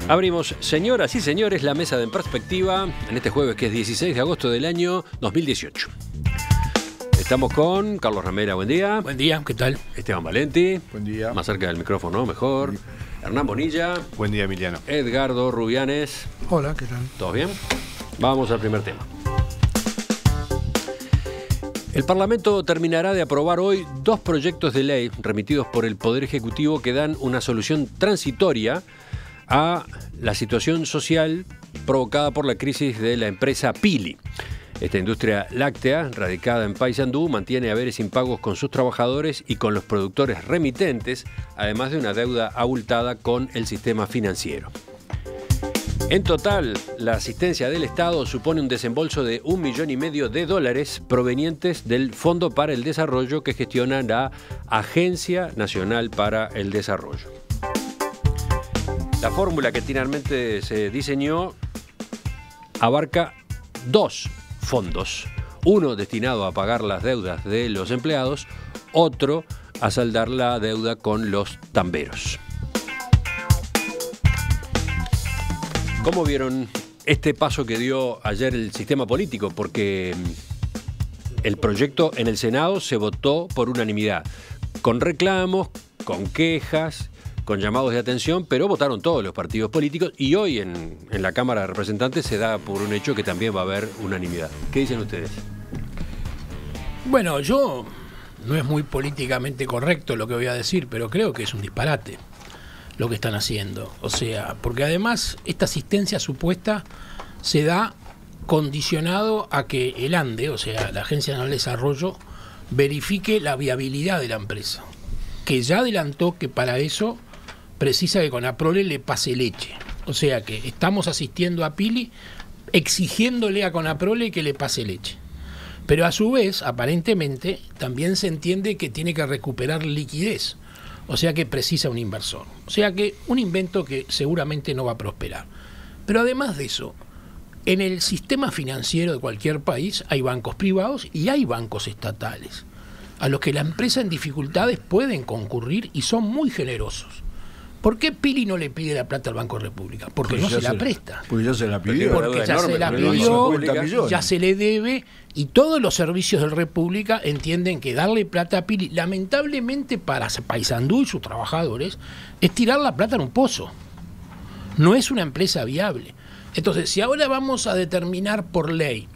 Abrimos, señoras y señores, la mesa de En Perspectiva en este jueves que es 16 de agosto del año 2018. Estamos con Carlos Ramera, buen día. Buen día, ¿qué tal? Esteban Valenti. Buen día. Más cerca del micrófono, mejor. Hernán Bonilla. Buen día, Emiliano. Edgardo Rubianes. Hola, ¿qué tal? ¿Todos bien? Vamos al primer tema. El Parlamento terminará de aprobar hoy dos proyectos de ley remitidos por el Poder Ejecutivo que dan una solución transitoria a la situación social provocada por la crisis de la empresa Pili. Esta industria láctea, radicada en Paysandú, mantiene haberes impagos con sus trabajadores y con los productores remitentes, además de una deuda abultada con el sistema financiero. En total, la asistencia del Estado supone un desembolso de $1,5 millones provenientes del Fondo para el Desarrollo que gestiona la Agencia Nacional para el Desarrollo. La fórmula que finalmente se diseñó abarca dos fondos, uno destinado a pagar las deudas de los empleados, otro a saldar la deuda con los tamberos. ¿Cómo vieron este paso que dio ayer el sistema político? Porque el proyecto en el Senado se votó por unanimidad, con reclamos, con quejas, con llamados de atención, pero votaron todos los partidos políticos y hoy en la Cámara de Representantes se da por un hecho que también va a haber unanimidad. ¿Qué dicen ustedes? Bueno, no es muy políticamente correcto lo que voy a decir, pero creo que es un disparate lo que están haciendo. O sea, porque además esta asistencia supuesta se da condicionado a que el ANDE, o sea, la Agencia Nacional de Desarrollo, verifique la viabilidad de la empresa, que ya adelantó que para eso precisa que Conaprole le pase leche. O sea que estamos asistiendo a Pili exigiéndole a Conaprole que le pase leche. Pero a su vez, aparentemente, también se entiende que tiene que recuperar liquidez. O sea que precisa un inversor. O sea que un invento que seguramente no va a prosperar. Pero además de eso, en el sistema financiero de cualquier país hay bancos privados y hay bancos estatales, a los que la empresa en dificultades pueden concurrir y son muy generosos. ¿Por qué Pili no le pide la plata al Banco República? Porque no se la presta. Porque ya se la pidió. Porque ya se la pidió, ya se le debe, y todos los servicios de República entienden que darle plata a Pili, lamentablemente para Paysandú y sus trabajadores, es tirar la plata en un pozo. No es una empresa viable. Entonces, si ahora vamos a determinar por ley,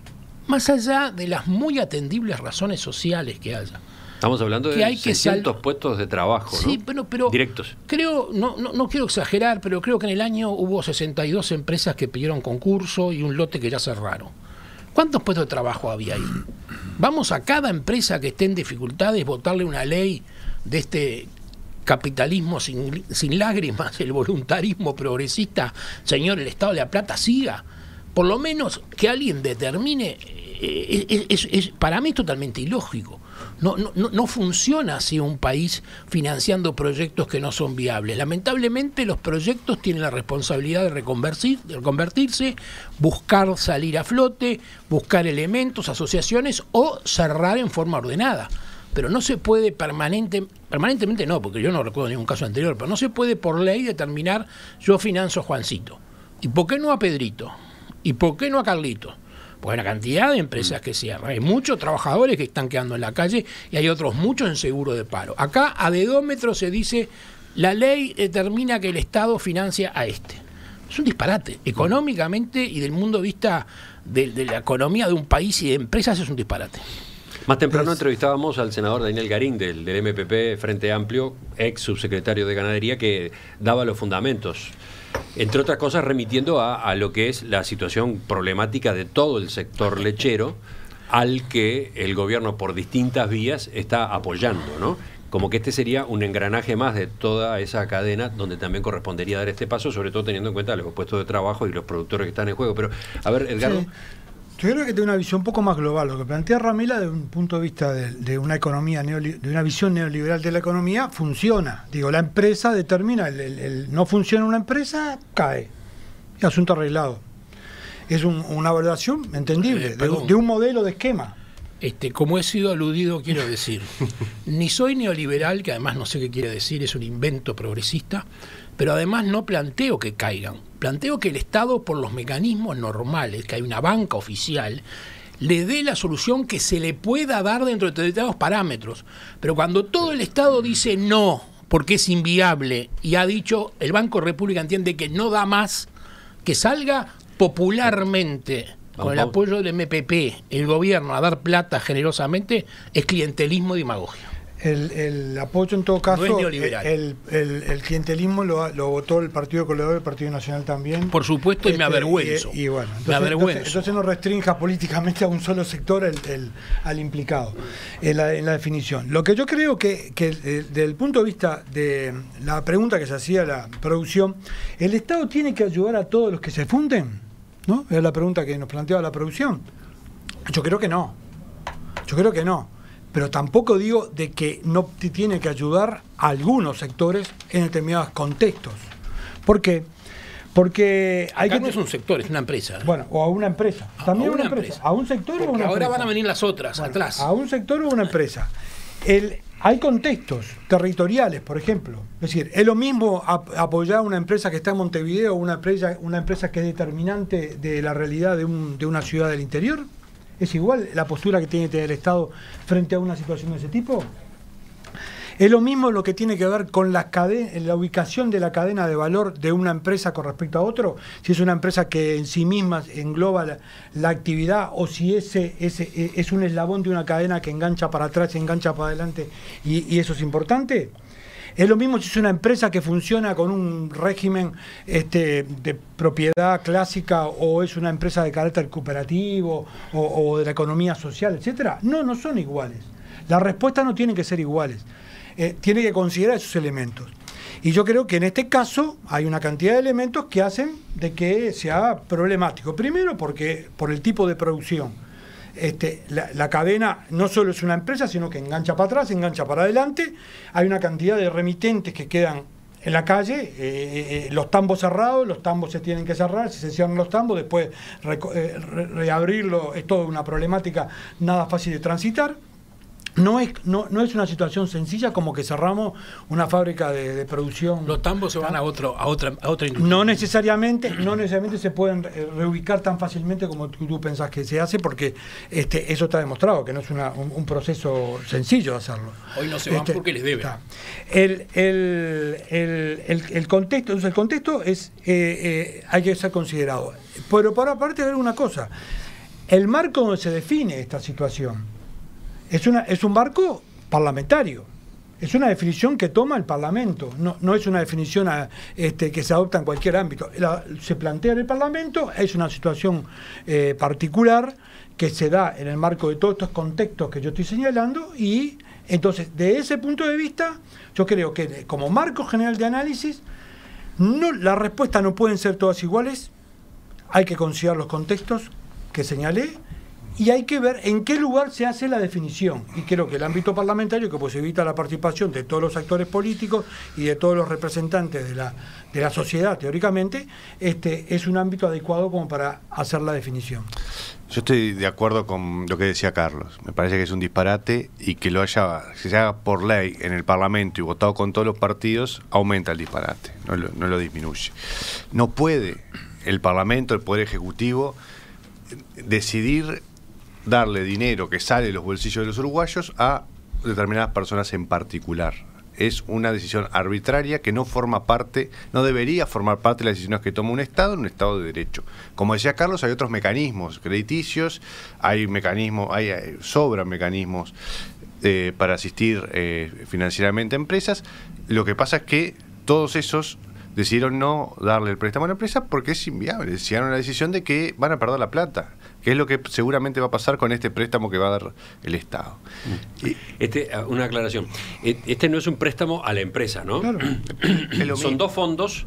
más allá de las muy atendibles razones sociales que haya, estamos hablando de 600 puestos de trabajo, ¿no? Sí, pero directos. Creo, no quiero exagerar, pero creo que en el año hubo 62 empresas que pidieron concurso y un lote que ya cerraron. ¿Cuántos puestos de trabajo había ahí? Vamos a cada empresa que esté en dificultades votarle una ley de este capitalismo sin lágrimas, el voluntarismo progresista. Señor, el Estado de la Plata siga. Por lo menos que alguien determine, para mí es totalmente ilógico. No funciona así un país financiando proyectos que no son viables. Lamentablemente los proyectos tienen la responsabilidad de reconvertirse, buscar salir a flote, buscar elementos, asociaciones o cerrar en forma ordenada. Pero no se puede permanentemente no, porque yo no recuerdo ningún caso anterior, pero no se puede por ley determinar yo financio a Juancito. ¿Y por qué no a Pedrito? ¿Y por qué no a Carlito? Pues hay una cantidad de empresas que cierran. Hay muchos trabajadores que están quedando en la calle y hay otros muchos en seguro de paro. Acá a dedómetro se dice, la ley determina que el Estado financia a este. Es un disparate. Económicamente y del punto de vista de la economía de un país y de empresas es un disparate. Más temprano entrevistábamos al senador Daniel Garín del MPP Frente Amplio, ex subsecretario de Ganadería, que daba los fundamentos, entre otras cosas remitiendo a lo que es la situación problemática de todo el sector lechero, al que el gobierno por distintas vías está apoyando, ¿no? Como que este sería un engranaje más de toda esa cadena donde también correspondería dar este paso, sobre todo teniendo en cuenta los puestos de trabajo y los productores que están en juego. Pero, a ver, Edgardo. Sí. Yo creo que tiene una visión un poco más global. Lo que plantea Ramila, de un punto de vista de una economía, de una visión neoliberal de la economía, funciona. Digo, la empresa determina, no funciona una empresa, cae. Es asunto arreglado. Es una valoración entendible, de un modelo de esquema. Como he sido aludido, quiero decir, ni soy neoliberal, que además no sé qué quiere decir, es un invento progresista, pero además no planteo que caigan. Planteo que el Estado, por los mecanismos normales, que hay una banca oficial, le dé la solución que se le pueda dar dentro de determinados parámetros. Pero cuando todo el Estado dice no, porque es inviable, y ha dicho, el Banco República entiende que no da más, que salga popularmente, con el apoyo del MPP, el gobierno a dar plata generosamente, es clientelismo y demagogia. El apoyo en todo caso, no es neoliberal. El clientelismo lo votó el Partido Colorado y el Partido Nacional también. Por supuesto, y me avergüenzo. Y bueno, me avergüenzo. Entonces no restrinja políticamente a un solo sector al implicado en la definición. Lo que yo creo que desde el punto de vista de la pregunta que se hacía la producción, ¿el Estado tiene que ayudar a todos los que se funden? ¿No? Es la pregunta que nos planteaba la producción. Yo creo que no. Pero tampoco digo de que no tiene que ayudar a algunos sectores en determinados contextos. ¿Por qué? Porque acá no es un sector, es una empresa. Bueno, o a una empresa. También a una empresa. ¿A un sector o a una empresa? Ahora van a venir las otras, atrás. A un sector o a una empresa. Hay contextos territoriales, por ejemplo. Es decir, es lo mismo apoyar a una empresa que está en Montevideo o una empresa que es determinante de la realidad de una ciudad del interior. ¿Es igual la postura que tiene que tener el Estado frente a una situación de ese tipo? Es lo mismo lo que tiene que ver con la ubicación de la cadena de valor de una empresa con respecto a otro, si es una empresa que en sí misma engloba la actividad o si ese es un eslabón de una cadena que engancha para atrás y engancha para adelante y eso es importante. Es lo mismo si es una empresa que funciona con un régimen de propiedad clásica o es una empresa de carácter cooperativo o de la economía social, etcétera. No son iguales. Las respuestas no tienen que ser iguales. Tiene que considerar esos elementos. Y yo creo que en este caso hay una cantidad de elementos que hacen de que sea problemático. Primero porque por el tipo de producción. La cadena no solo es una empresa, sino que engancha para atrás, engancha para adelante. Hay una cantidad de remitentes que quedan en la calle, los tambos cerrados, los tambos se tienen que cerrar, si se cierran los tambos, después reabrirlo es toda una problemática nada fácil de transitar. No es una situación sencilla como que cerramos una fábrica de producción. Los tambos se van a otra industria. No necesariamente se pueden reubicar tan fácilmente como tú pensás que se hace, porque eso está demostrado, que no es un proceso sencillo de hacerlo. Hoy no se van porque les deben. El contexto, entonces el contexto hay que ser considerado. Pero por aparte hay una cosa, el marco donde se define esta situación. Es un marco parlamentario, es una definición que toma el Parlamento, no es una definición que se adopta en cualquier ámbito. Se plantea en el Parlamento, es una situación particular que se da en el marco de todos estos contextos que yo estoy señalando y entonces, de ese punto de vista, yo creo que como marco general de análisis, las respuestas no pueden ser todas iguales, hay que considerar los contextos que señalé, y hay que ver en qué lugar se hace la definición. Y creo que el ámbito parlamentario, que posibilita la participación de todos los actores políticos y de todos los representantes de la sociedad, teóricamente, es un ámbito adecuado como para hacer la definición. Yo estoy de acuerdo con lo que decía Carlos. Me parece que es un disparate y que se haga por ley en el Parlamento y votado con todos los partidos, aumenta el disparate, no lo disminuye. No puede el Parlamento, el Poder Ejecutivo, decidir darle dinero que sale de los bolsillos de los uruguayos a determinadas personas en particular. Es una decisión arbitraria que no debería formar parte de las decisiones que toma un Estado en un Estado de Derecho. Como decía Carlos, hay otros mecanismos crediticios, sobran mecanismos para asistir financieramente a empresas. Lo que pasa es que todos esos decidieron no darle el préstamo a la empresa porque es inviable. Llegaron a la decisión de que van a perder la plata, que es lo que seguramente va a pasar con este préstamo que va a dar el Estado. Una aclaración. No es un préstamo a la empresa, ¿no? Claro. Son dos fondos,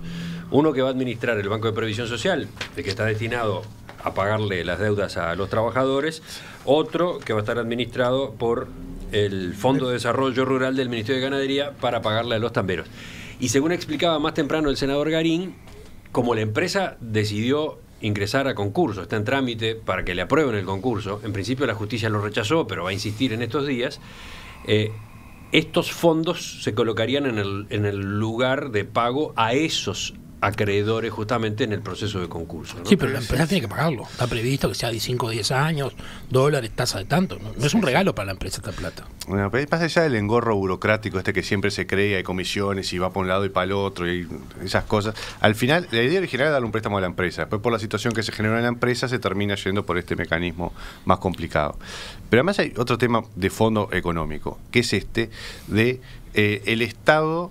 uno que va a administrar el Banco de Previsión Social, de que está destinado a pagarle las deudas a los trabajadores, otro que va a estar administrado por el Fondo de Desarrollo Rural del Ministerio de Ganadería para pagarle a los tamberos. Y según explicaba más temprano el senador Garín, como la empresa decidió ingresar a concurso, está en trámite para que le aprueben el concurso. En principio la justicia lo rechazó, pero va a insistir en estos días. Estos fondos se colocarían en el lugar de pago a esos acreedores justamente en el proceso de concurso, ¿no? Sí, pero la empresa tiene que pagarlo. Está previsto que sea de 5 o 10 años, dólares, tasa de tanto. No es un regalo para la empresa esta plata. Bueno, pero pasa allá del engorro burocrático que siempre se cree, hay comisiones y va para un lado y para el otro y esas cosas. Al final, la idea original era darle un préstamo a la empresa. Después, por la situación que se generó en la empresa, se termina yendo por este mecanismo más complicado. Pero además hay otro tema de fondo económico, que es de el Estado.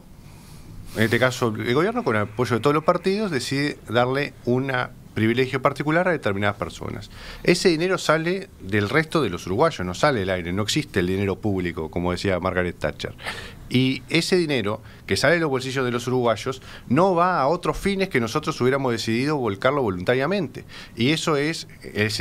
En este caso, el gobierno, con el apoyo de todos los partidos, decide darle un privilegio particular a determinadas personas. Ese dinero sale del resto de los uruguayos, no sale del aire, no existe el dinero público, como decía Margaret Thatcher. Y ese dinero que sale de los bolsillos de los uruguayos no va a otros fines que nosotros hubiéramos decidido volcarlo voluntariamente. Y eso ese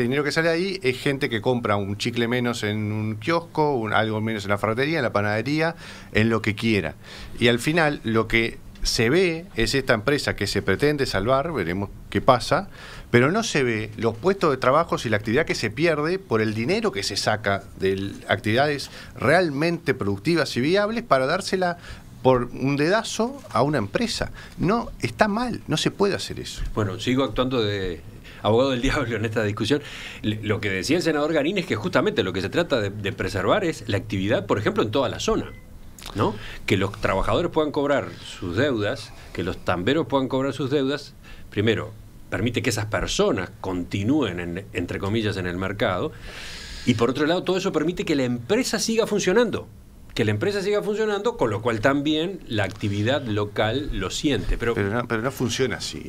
dinero que sale ahí es gente que compra un chicle menos en un kiosco, algo menos en la ferretería, en la panadería, en lo que quiera. Y al final lo que se ve es esta empresa que se pretende salvar, veremos qué pasa, pero no se ve los puestos de trabajo y la actividad que se pierde por el dinero que se saca de actividades realmente productivas y viables para dársela por un dedazo a una empresa. No, está mal, no se puede hacer eso. Bueno, sigo actuando de abogado del diablo en esta discusión. Lo que decía el senador Garín es que justamente lo que se trata de preservar es la actividad, por ejemplo, en toda la zona, ¿no? Que los trabajadores puedan cobrar sus deudas, que los tamberos puedan cobrar sus deudas. Primero, permite que esas personas continúen, entre comillas, en el mercado. Y por otro lado, todo eso permite que la empresa siga funcionando. Con lo cual también la actividad local lo siente. Pero no funciona así.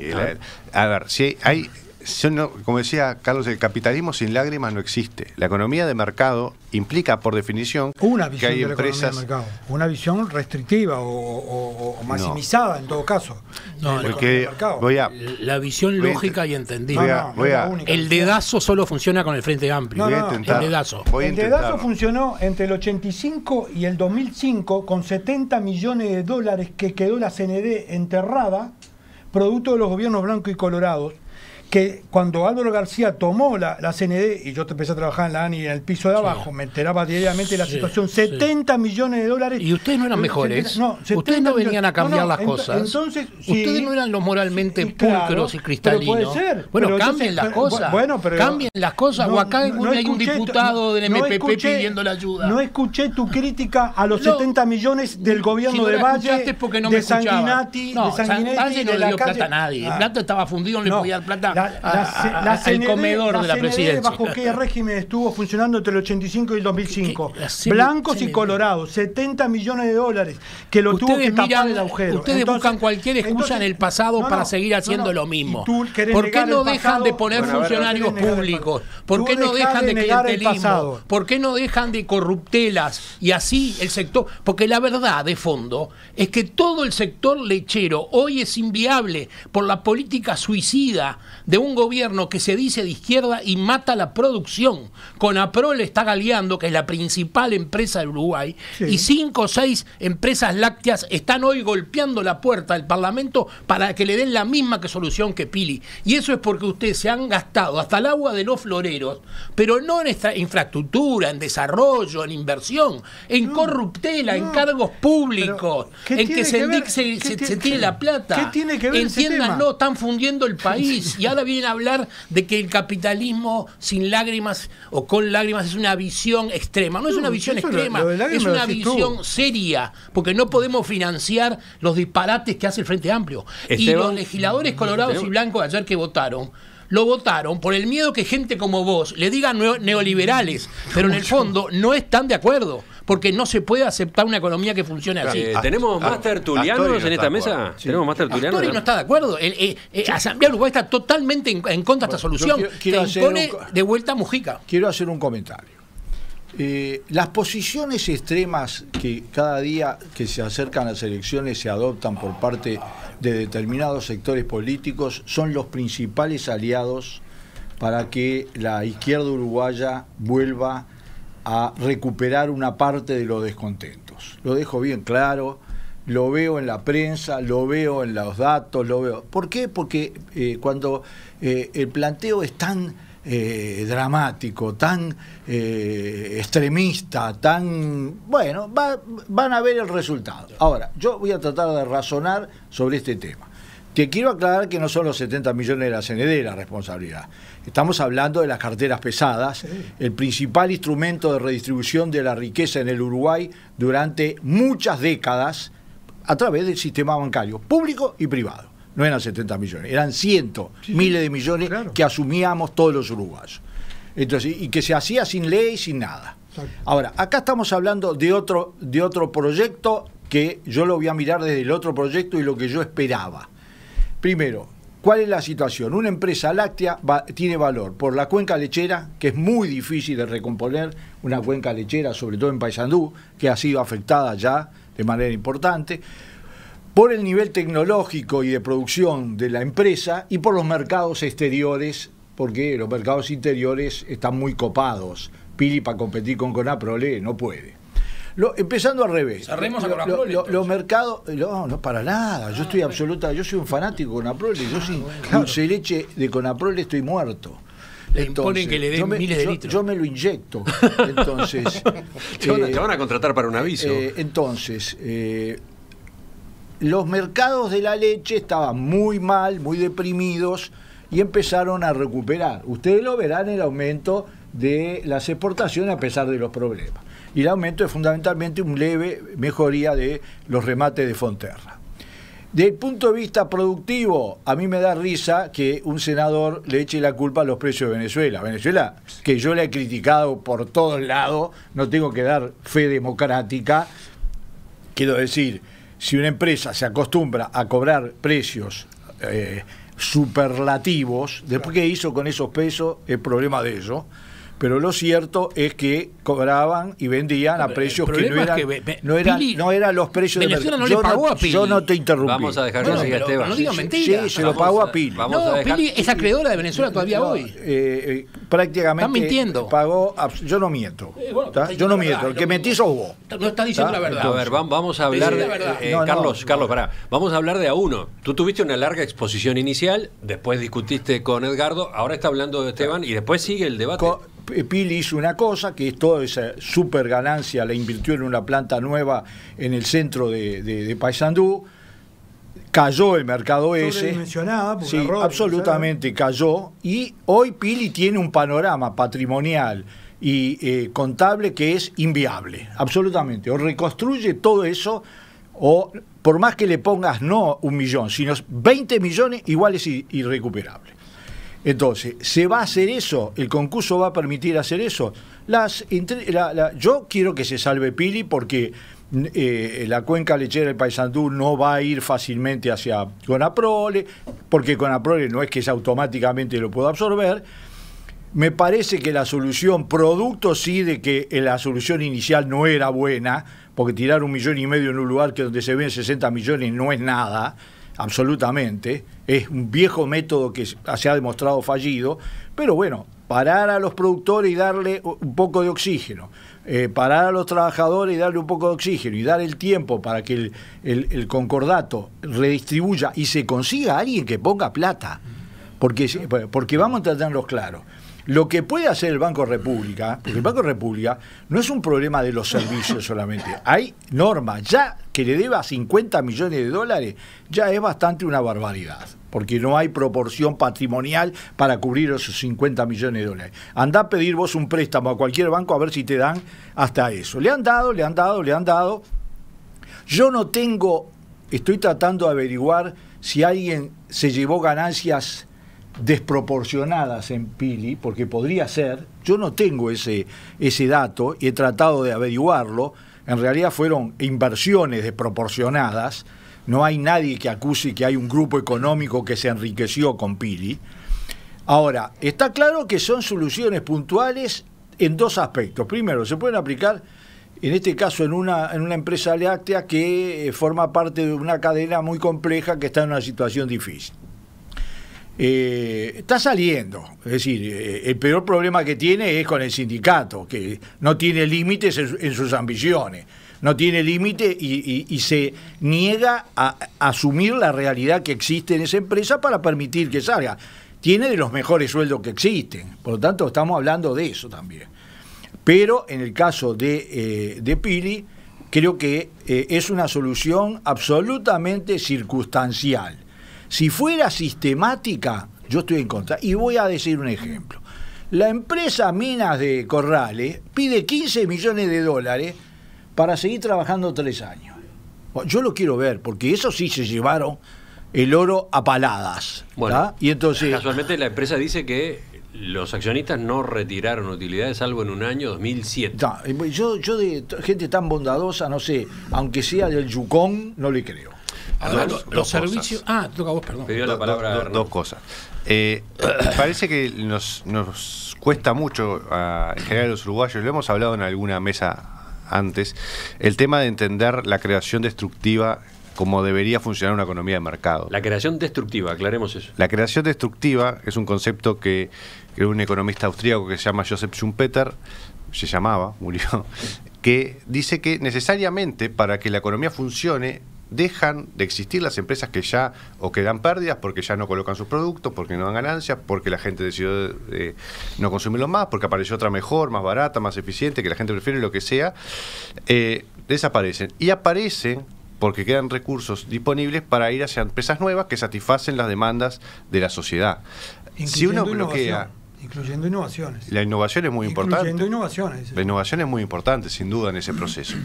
A ver, si hay... como decía Carlos, el capitalismo sin lágrimas no existe. La economía de mercado implica, por definición, una visión que hay de la empresas... economía de mercado. Una visión restrictiva o maximizada, en todo caso. La visión lógica y entendida. El dedazo solo funciona con el Frente Amplio. El dedazo funcionó entre el 85 y el 2005 con 70 millones de dólares que quedó la CND enterrada, producto de los gobiernos blancos y colorados, que cuando Álvaro García tomó la CND, y yo empecé a trabajar en la ANI en el piso de abajo, me enteraba diariamente de la situación, 70 millones de dólares. Y ustedes no eran mejores, ustedes no venían a cambiar las cosas. Entonces, ustedes no eran los moralmente pulcros y cristalinos. Pero puede ser. Bueno, cambien las cosas. Cambien las cosas. O acá hay un diputado del MPP pidiendo la ayuda. No escuché tu crítica a los 70 millones del gobierno de Valle, de Sanguinetti. Valle no le dio plata a nadie. El plata estaba fundido, no le podía dar plata al comedor de la presidencia. ¿Bajo qué régimen estuvo funcionando entre el 85 y el 2005? Blancos y colorados, 70 millones de dólares, que lo tuvo que tapar el agujero. Ustedes buscan cualquier excusa en el pasado para seguir haciendo lo mismo. ¿Por qué no dejan de poner funcionarios públicos? ¿Por qué no dejan de clientelismo? ¿Por qué no dejan de corruptelas? Y así el sector... Porque la verdad, de fondo, es que todo el sector lechero hoy es inviable por la política suicida de un gobierno que se dice de izquierda y mata la producción. Conaprol está galeando, que es la principal empresa de Uruguay, y 5 o 6 empresas lácteas están hoy golpeando la puerta del Parlamento para que le den la misma solución que Pili. Y eso es porque ustedes se han gastado hasta el agua de los floreros, pero no en esta infraestructura, en desarrollo, en inversión, en corruptela, en cargos públicos, en que se tire la plata. ¿Qué tiene que ver Entiéndanlo, están fundiendo el país. Y ahora vienen a hablar de que el capitalismo sin lágrimas o con lágrimas es una visión extrema. No es una visión extrema, es una visión seria, porque no podemos financiar los disparates que hace el Frente Amplio. Y los legisladores colorados y blancos ayer que votaron, lo votaron por el miedo que gente como vos le digan neoliberales, pero en el fondo no están de acuerdo, porque no se puede aceptar una economía que funcione así. ¿Tenemos más tertulianos en esta mesa? Sí. ¿Tenemos más tertulianos? Astori no está de acuerdo. Asamblea Uruguay está totalmente en contra de esta solución. Quiero que impone de vuelta a Mujica. Quiero hacer un comentario. Las posiciones extremas que cada día que se acercan las elecciones se adoptan por parte de determinados sectores políticos son los principales aliados para que la izquierda uruguaya vuelva a recuperar una parte de los descontentos. Lo dejo bien claro, lo veo en la prensa, lo veo en los datos, lo veo. ¿Por qué? Porque cuando el planteo es tan dramático, tan extremista, tan... Bueno, van a ver el resultado. Ahora, yo voy a tratar de razonar sobre este tema. Te quiero aclarar que no son los 70 millones de la CND la responsabilidad. Estamos hablando de las carteras pesadas, sí, el principal instrumento de redistribución de la riqueza en el Uruguay durante muchas décadas a través del sistema bancario, público y privado. No eran 70 millones, eran cientos, sí, miles de millones, claro, que asumíamos todos los uruguayos. Entonces, y que se hacía sin ley, sin nada. Exacto. Ahora, acá estamos hablando de otro proyecto que yo lo voy a mirar desde el otro proyecto y lo que yo esperaba. Primero, ¿cuál es la situación? Una empresa láctea tiene valor por la cuenca lechera, que es muy difícil de recomponer, una cuenca lechera, sobre todo en Paysandú, que ha sido afectada ya de manera importante, por el nivel tecnológico y de producción de la empresa y por los mercados exteriores, porque los mercados interiores están muy copados. Pili, para competir con Conaprole, no puede. Empezando al revés, los mercados, no para nada, yo estoy yo soy un fanático de Conaprole, yo sin dulce leche de Conaprole estoy muerto. Le imponen que le den miles de litros. Yo me lo inyecto. Entonces, te van a contratar para un aviso. Entonces, los mercados de la leche estaban muy mal, muy deprimidos y empezaron a recuperar. Ustedes lo verán en el aumento de las exportaciones a pesar de los problemas. Y el aumento es fundamentalmente una leve mejoría de los remates de Fonterra. Desde el punto de vista productivo, a mí me da risa que un senador le eche la culpa a los precios de Venezuela. Venezuela, que yo le he criticado por todos lados, no tengo que dar fe democrática. Quiero decir, si una empresa se acostumbra a cobrar precios superlativos, después que hizo con esos pesos, es problema de ellos. Pero lo cierto es que cobraban y vendían a precios que no eran los precios de Venezuela. No le pagó a Pili. Yo no te interrumpí. Vamos a dejar que Esteban. No digas mentiras. Sí, se lo pagó a Pili. Pili es acreedora de Venezuela todavía hoy. Prácticamente. Están mintiendo. Pagó. Yo no miento. Yo no miento. El que mentís sos vos. No está diciendo la verdad. A ver, vamos a hablar. Carlos, pará. Vamos a hablar de A1. Tú tuviste una larga exposición inicial, después discutiste con Edgardo, ahora está hablando de Esteban y después sigue el debate. Pili hizo una cosa, que es toda esa super ganancia, la invirtió en una planta nueva en el centro de Paysandú, cayó el mercado ese, sí, absolutamente cayó, y hoy Pili tiene un panorama patrimonial y contable que es inviable, absolutamente, o reconstruye todo eso, o por más que le pongas no 1 millón, sino 20 millones, igual es irrecuperable. Entonces, ¿se va a hacer eso? ¿El concurso va a permitir hacer eso? Yo quiero que se salve Pili porque la cuenca lechera del Paysandú no va a ir fácilmente hacia Conaprole, porque Conaprole no es que automáticamente lo pueda absorber. Me parece que la solución, producto sí de que la solución inicial no era buena, porque tirar 1,5 millones en un lugar que donde se ven 60 millones no es nada, absolutamente, es un viejo método que se ha demostrado fallido, pero bueno, parar a los productores y darle un poco de oxígeno, parar a los trabajadores y darle un poco de oxígeno y dar el tiempo para que el concordato redistribuya y se consiga alguien que ponga plata, porque vamos a tratarlos claros. Lo que puede hacer el Banco República, porque el Banco República no es un problema de los servicios solamente, hay normas, ya que le deba 50 millones de dólares, ya es bastante una barbaridad, porque no hay proporción patrimonial para cubrir esos 50 millones de dólares. Andá a pedir vos un préstamo a cualquier banco a ver si te dan hasta eso. Le han dado. Yo no tengo, estoy tratando de averiguar si alguien se llevó ganancias desproporcionadas en Pili, porque podría ser, yo no tengo ese dato y he tratado de averiguarlo. En realidad fueron inversiones desproporcionadas, no hay nadie que acuse que hay un grupo económico que se enriqueció con Pili. Ahora, está claro que son soluciones puntuales en dos aspectos. Primero, se pueden aplicar, en este caso, en una empresa láctea que forma parte de una cadena muy compleja que está en una situación difícil. Está saliendo, es decir, el peor problema que tiene es con el sindicato, que no tiene límites en sus ambiciones, no tiene límite y se niega a asumir la realidad que existe en esa empresa para permitir que salga. Tiene de los mejores sueldos que existen, por lo tanto estamos hablando de eso también. Pero en el caso de Pili, creo que es una solución absolutamente circunstancial. Si fuera sistemática, yo estoy en contra. Y voy a decir un ejemplo. La empresa Minas de Corrales pide 15 millones de dólares para seguir trabajando 3 años. Yo lo quiero ver, porque eso sí se llevaron el oro a paladas. Bueno, y entonces, casualmente la empresa dice que los accionistas no retiraron utilidades salvo en un año 2007. No, yo de gente tan bondadosa, no sé, aunque sea del Yukon, no le creo. Ahora, los servicios... toca a vos, perdón. Pidió la palabra dos cosas. Parece que nos cuesta mucho, en general a los uruguayos, lo hemos hablado en alguna mesa antes, el tema de entender la creación destructiva como debería funcionar una economía de mercado. La creación destructiva, aclaremos eso. La creación destructiva es un concepto que un economista austríaco que se llama Joseph Schumpeter, murió, que dice que necesariamente para que la economía funcione dejan de existir las empresas que ya o que dan pérdidas porque ya no colocan sus productos, porque no dan ganancias, porque la gente decidió no consumirlos más, porque apareció otra mejor, más barata, más eficiente, que la gente prefiere, lo que sea, desaparecen. Y aparecen porque quedan recursos disponibles para ir hacia empresas nuevas que satisfacen las demandas de la sociedad. Si uno bloquea... Incluyendo innovaciones. La innovación es muy importante. Incluyendo innovaciones. La innovación es muy importante, sin duda, en ese proceso.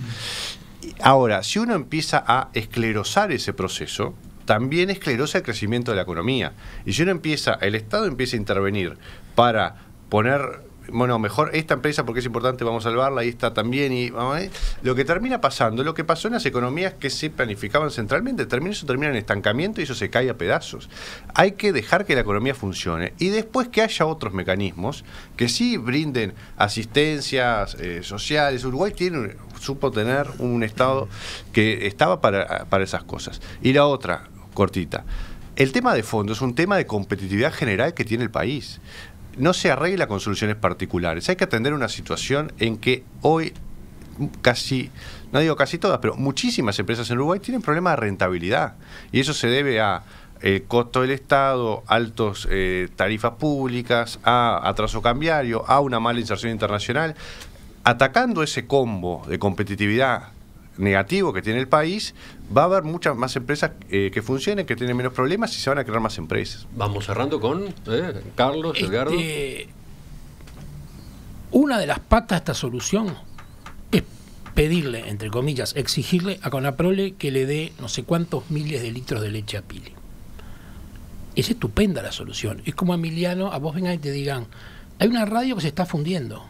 Ahora, si uno empieza a esclerosar ese proceso, también esclerosa el crecimiento de la economía. Y si el Estado empieza a intervenir para poner... Bueno, mejor esta empresa porque es importante, vamos a salvarla, ahí está también. Y lo que termina pasando, lo que pasó en las economías que se planificaban centralmente, eso termina en estancamiento y eso se cae a pedazos. Hay que dejar que la economía funcione y después que haya otros mecanismos que sí brinden asistencias sociales. Uruguay supo tener un Estado que estaba para esas cosas. Y la otra, cortita, el tema de fondo es un tema de competitividad general que tiene el país. No se arregla con soluciones particulares. Hay que atender una situación en que hoy no digo casi todas, pero muchísimas empresas en Uruguay tienen problemas de rentabilidad. Y eso se debe a el costo del Estado, altos tarifas públicas, a atraso cambiario, a una mala inserción internacional. Atacando ese combo de competitividad negativo que tiene el país, va a haber muchas más empresas que funcionen, que tienen menos problemas y se van a crear más empresas. Vamos cerrando con Carlos, Edgardo. Una de las patas de esta solución es pedirle, entre comillas, exigirle a Conaprole que le dé no sé cuántos miles de litros de leche a Pili. Es estupenda la solución. Es como a Emiliano, a vos vengan y te digan, hay una radio que se está fundiendo.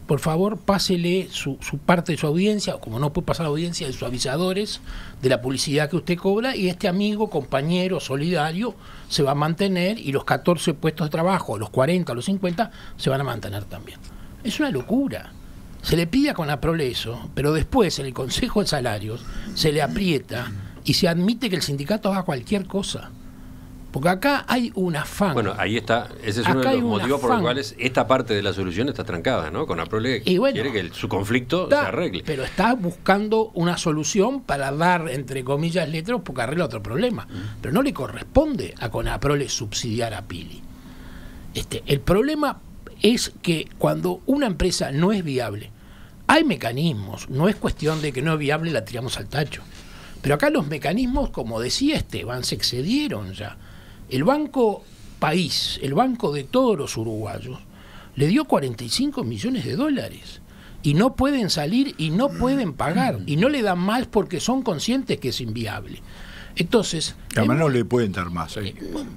Por favor, pásele su parte de su audiencia, o como no puede pasar la audiencia, de sus avisadores, de la publicidad que usted cobra, y este amigo, compañero, solidario, se va a mantener, y los 14 puestos de trabajo, los 40, los 50, se van a mantener también. Es una locura. Se le pide a Conaprole eso, pero después en el Consejo de Salarios se le aprieta y se admite que el sindicato haga cualquier cosa. Porque acá hay un afán. Bueno, ahí está. Ese es uno de los motivos por los cuales esta parte de la solución está trancada, ¿no? Conaprole quiere que su conflicto se arregle. Pero está buscando una solución para dar, entre comillas, letras porque arregla otro problema. Pero no le corresponde a Conaprole subsidiar a Pili. El problema es que cuando una empresa no es viable, hay mecanismos. No es cuestión de que no es viable y la tiramos al tacho. Pero acá los mecanismos, como decía Esteban, se excedieron ya. El Banco País, el banco de todos los uruguayos, le dio 45 millones de dólares y no pueden salir y no pueden pagar y no le dan más porque son conscientes que es inviable. Entonces, además no le pueden dar más.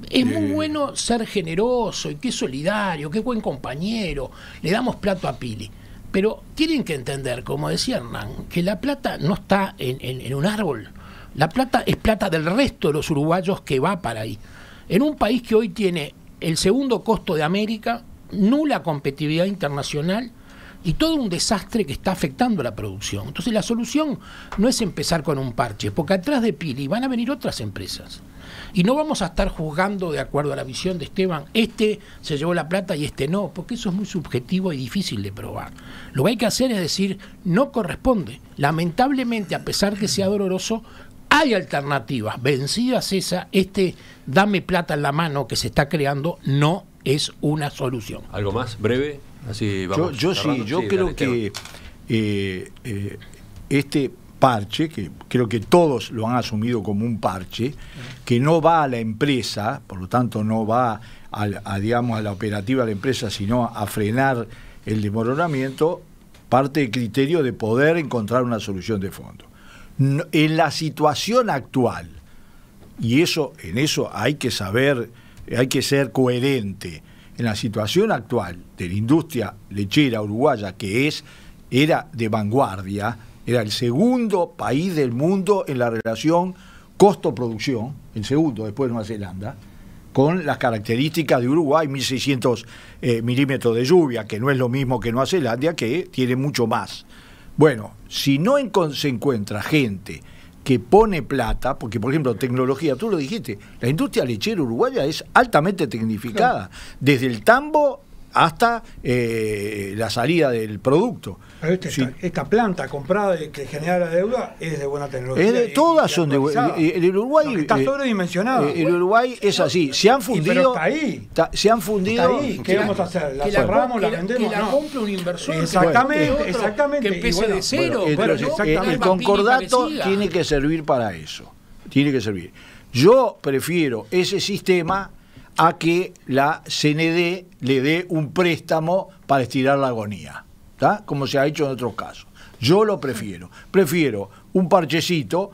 Es muy bueno ser generoso y que es solidario, que es buen compañero, le damos plato a Pili. Pero tienen que entender, como decía Hernán, que la plata no está en un árbol. La plata es plata del resto de los uruguayos que va para ahí. En un país que hoy tiene el segundo costo de América, nula competitividad internacional y todo un desastre que está afectando a la producción. Entonces la solución no es empezar con un parche, porque atrás de Pili van a venir otras empresas. Y no vamos a estar juzgando de acuerdo a la visión de Esteban, este se llevó la plata y este no, porque eso es muy subjetivo y difícil de probar. Lo que hay que hacer es decir, no corresponde. Lamentablemente, a pesar que sea doloroso, hay alternativas. Vencidas esa, dame plata en la mano que se está creando no es una solución. ¿Algo más breve? Así vamos. Yo creo que este parche, que creo que todos lo han asumido como un parche, que no va a la empresa, por lo tanto no va digamos, a la operativa de la empresa, sino a frenar el desmoronamiento, parte del criterio de poder encontrar una solución de fondo. En la situación actual, y en eso hay que saber, hay que ser coherente, en la situación actual de la industria lechera uruguaya, que era de vanguardia, era el segundo país del mundo en la relación costo-producción, el segundo después de Nueva Zelanda, con las características de Uruguay, 1.600 milímetros de lluvia, que no es lo mismo que Nueva Zelanda, que tiene mucho más. Bueno, si no se encuentra gente que pone plata, porque por ejemplo tecnología, tú lo dijiste, la industria lechera uruguaya es altamente tecnificada, desde el tambo hasta la salida del producto. Pero esta planta comprada que genera la deuda es de buena tecnología. Todas son de buena. El Uruguay está sobredimensionado. El Uruguay es así. Se han fundido. Pero está ahí. Se han fundido. Está ahí. ¿Qué vamos a hacer? ¿La cerramos, la vendemos? Que la compre un inversor. Exactamente. Que empiece de cero. El concordato tiene que servir para eso. Tiene que servir. Yo prefiero ese sistema a que la CND le dé un préstamo para estirar la agonía, ¿tá? Como se ha hecho en otros casos. Yo lo prefiero. Prefiero un parchecito,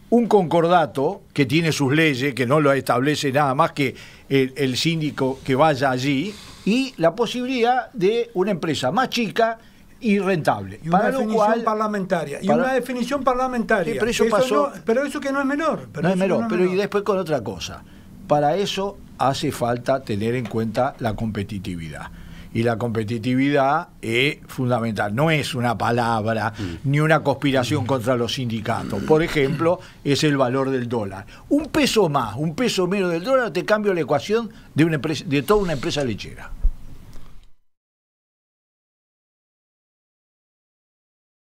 un concordato que tiene sus leyes, que no lo establece nada más que el síndico que vaya allí, y la posibilidad de una empresa más chica y rentable. Y una definición parlamentaria. Una definición parlamentaria. Sí, pero eso pasó. Pero eso que no es menor. No es menor, pero y después con otra cosa. Para eso hace falta tener en cuenta la competitividad. Y la competitividad es fundamental. No es una palabra ni una conspiración contra los sindicatos. Por ejemplo, es el valor del dólar. Un peso más, un peso menos del dólar te cambia la ecuación de toda una empresa lechera.